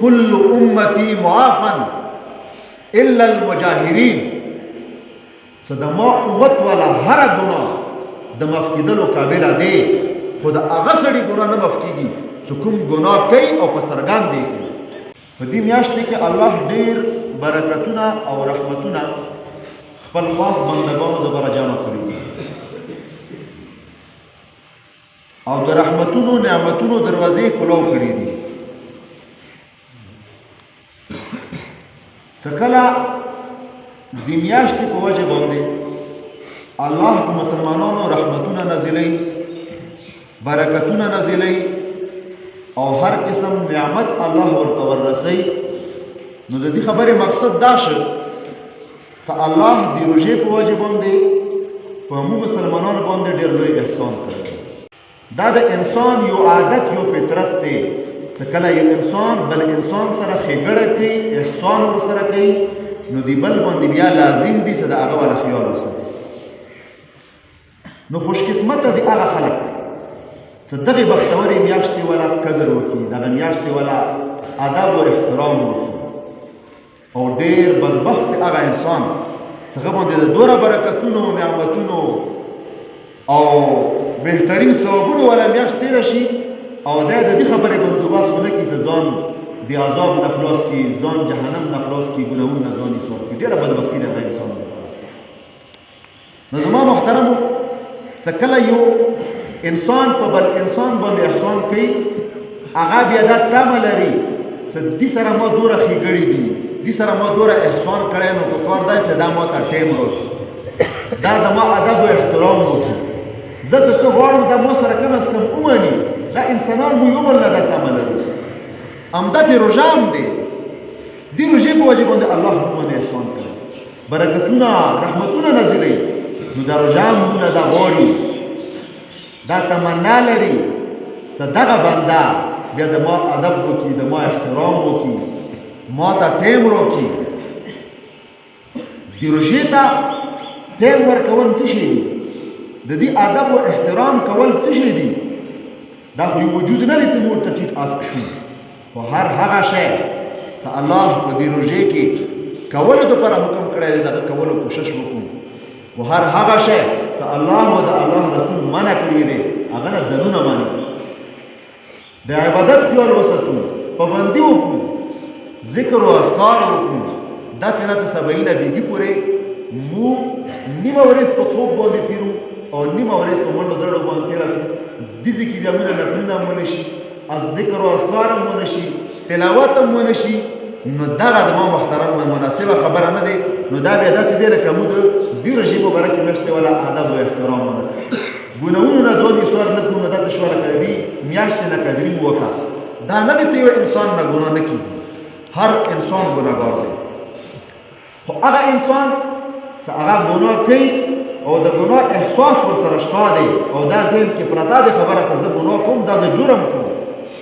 كل امتی معافا الا المجاهرین. د ما امت والا هر ګناه د معاف کېدلو قابل دی، خو د هغه سړي ګناه نه معاف کېږي چې کوم ګناه کوي او په څرګند دی کوي. په دې میاشت کې الله ډېر برکتونه او رحمتونه خپل خاص بندګانو دپاره جمع کړي دي، او د رحمتونو نعمتونو دروازې کلو کړي دي. څه کله د میاشتې په وجه باندې الله په مسلمانانو رحمتونه نازلوي، برکتونه نازلوي او هر قسم نعمت الله ورته ورسوي. نو د دې خبرې مقصد دا شو چې الله د روژې په وجه باندې په موږ مسلمانانو باندې ډېر لوی احسان کړی. دا د انسان یو عادت یو فطرت دی چې کله یو انسان بل انسان سره ښېګړه کوي، احسان ورسره کوي، نو دی بل باندې بیا لازم دي چې د هغه والا خیال وساتي. نو خوش قسمته دي هغه خلک چې دغې بختورې میاشتې والا قدر وکړي، دغه میاشتې والا ادب او احترام وکړي. او ډېر بدبخت هغه انسان چې هغه باندې د دوره برکتونو، نعمتونو او بهترین ثوابونو والا میاشت تېره شي او دی د دې خبرې بندوبست ونه کړي چې ځان د عذاب نه خلاص کړي، ځان جهنم نه خلاص کړي، ګناهونو نه ځان ایثار کړي. ډېره بدبختي د هغه انسان لپاره. نو زما محترمو، چې کله یو انسان په بل انسان باندې احسان کوي، هغه بیا دا تمه لري چې دې سره ما دوره ښېګړې دي، دې سره ما دوره احسان کړی، نو پکار دی چې دا ما ته ټیم راکړي، دا د ما ادب او احترام وکړي، زه چې څه غواړم دا ما سره کم از کم ومني. دا انسانان مو یو بل نه دا تمه لري. همداسې روژه هم دی، دې روژې په وجه باندې الله موږ باندې احسان کوي، برکتونه رحمتونه نازلوي. نو دا روژه هم موږ دا غواړي، دا تمنا لري چې دغه بنده بیا د ما ادب وکړي، د ما احترام وکړي، ما ته ټیم راکړي. دې روژې ته ټیم ورکول څه شی دي؟ د دې ادب او احترام کول څه شی دي؟ دا خو یو وجود نه دی چې موږ ته ټیټ اسک شو، خو هر هغه شی چې الله په دې روژې کې کولو دپاره حکم کړی دی، دغه کولو کوشش وکړو. خو هر هغه شی چې الله او د الله رسول منع کړی دی، هغه نه ځانونه ماني. د عبادت خیال وساتو، پابندي وکړو، ذکر او اذکار وکړو. داسې نه چې سبعینه بیګي پورې موږ نیمه ورځ په خوب باندې تېرو او نیمه ورځ په منډو دړو باندې تېره کړو. دې کې بیا موږ نفلونه هم ونه شي، از ذکر او اذکار هم ونه شي، تلاوت هم ونه شي. نو دغه د ما محترم مناسبه خبره نه دی. نو دا بیا داسې دی لکه موږ د دې روژې مبارکې میاشتې والا ادب او احترام ونه کړو، ګناهونو نه ځان ایثار نه کړو. نو داسې شوه لکه د دې میاشتې نه قدري مو وکړه. دا نه دی چې یو انسان نه ګناه نه کېږي، هر انسان ګناهګار دی. خو هغه انسان چې هغه ګناه کوي او د ګناه احساس ورسره شته دی او دا ذهن کې پرته دی خبره چې زه ګناه کوم، دا زه جرم کوم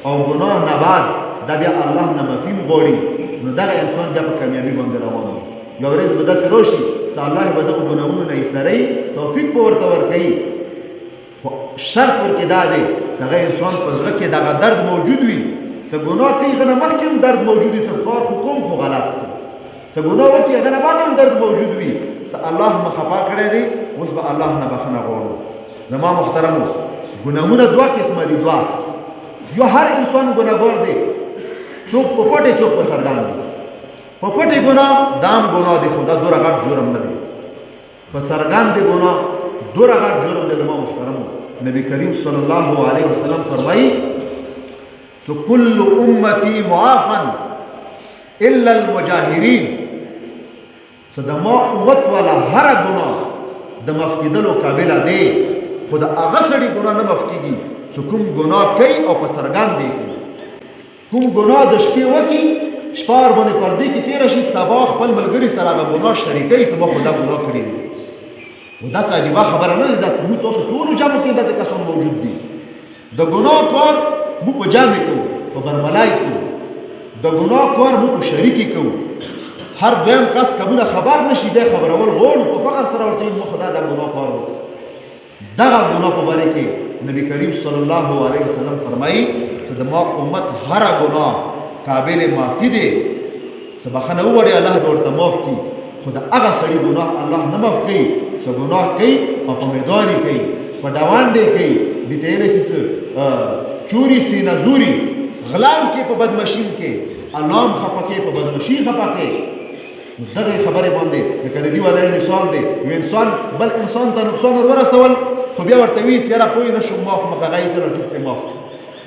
او ګناه نه بعد دا بیا الله نه مفهوم غواړي، نو دغه انسان بیا په کامیابي باندې روان دی. یو ورځ به داسې راشي چې الله به دغه ګناهونو نه ایسروي، توفیق به ورته ورکوي. خو شرط ورکې دا دی چې هغه انسان په زړه کې دغه درد موجود وي، چې ګناه کوي هغه نه مخکې هم درد موجود وي، چې کار خو کوم خو غلط دی، چې ګناه وکړي هغه نه بعد هم درد موجود وي، چې الله مې خفا کړی دی، اوس به الله نه بخښنه غواړو. زما محترمو، ګناهونه دوه قسمه دي، دوه. یو هر انسان ګناهګار دی، څوک په پټې څوک په څرګند دی. په پټې ګناه دا هم ګناه دی، خو دا دوره غټ جرم نه دی. په څرګند ګناه دوره غټ جرم دی. زما محترمو، نبی کریم صلی الله علیه وسلم فرمایي چې کل امتی معافا الا المجاهرین، چې د ما امت والا هر ګناه د معاف کېدلو قابل دی، خو د هغه سړي ګناه نه معاف کېږي چې کوم ګناه کوي او په څرګند دی کوي. کوم ګناه د شپې وکړي، شپه ورباندې پردې کې تېره شي، سبا خپل ملګري سره هغه ګناه شریکوي چې ما خو دا ګناه کړی دی. خو داسې عجیبه خبره نه ده، دا موږ تاسو ټولو جامو کې داسې کسان موجود دي. د ګناه کار موږ په جامې کوو، په برملای کوو، د ګناه کار موږ په شریکې کوو. هر دویم کس که موږ خبر نشي دی خبرول غواړو، په فخر سره ورته وایو موږ خدای دا ګناه کار وکړو. دغه ګناه په باره کې نبی کریم صلی الله علیه وسلم فرمایي چې د ما امت هر ګناه قابل معافي دی سبخنه وړي الله به ورته معاف کړي خو د هغه سړي ګناه الله نه معاف کوي څه ګناه کوي او په میدان یې کوي په ډاونډې کوي د ته یې رسي چوری سینه زوري غلام کې په بدمشین کې الله هم خفه کې په بدمشي خفه کې دغه خبرې باندې لکه د دې ولا مثال دی یو انسان بل انسان ته نقصان ورسول خو بیا ورته وایي چې یاره پوه نه شوم معاف مه کوه هغه چلو ټیک دی معاف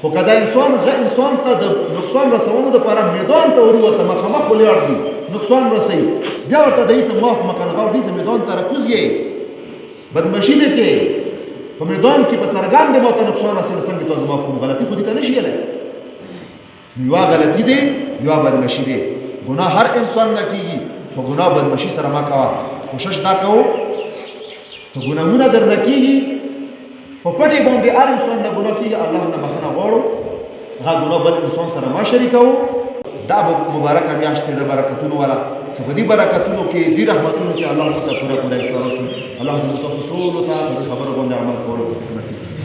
خو که دا انسان ته د نقصان رسولو دپاره میدان ته وروته مخامخ ولاړ دي نقصان رسوي بیا ورته د هېڅ معاف مه کوه هغه د میدان ته راکوز یې بدمشي دی کې په میدان کې په څرګند ما ته نقصان رسوي څنګه تاسو معاف کوم غلطي خو دې ته نه شي یلی یوه غلطي دی یوه بدمشي دی ګناه هر انسان نه کېږي خو ګناه بدمشي سره مه کوه کوشش دا کوو چې ګناهونه در نه کېږي په پټې باندې هر انسان نه ګناه کېږي الله نه بخښنه غواړو هغه ګناه بل انسان سره مه شریکوو دا به مبارکه میاشت دی د برکتونو والا څه په دې برکتونو کې دې رحمتونو کې الله موږ ته پوره اصرار وکړي الله دې تاسو ټولو ته په دې خبرو باندې عمل کولو توفیق نصیب کړي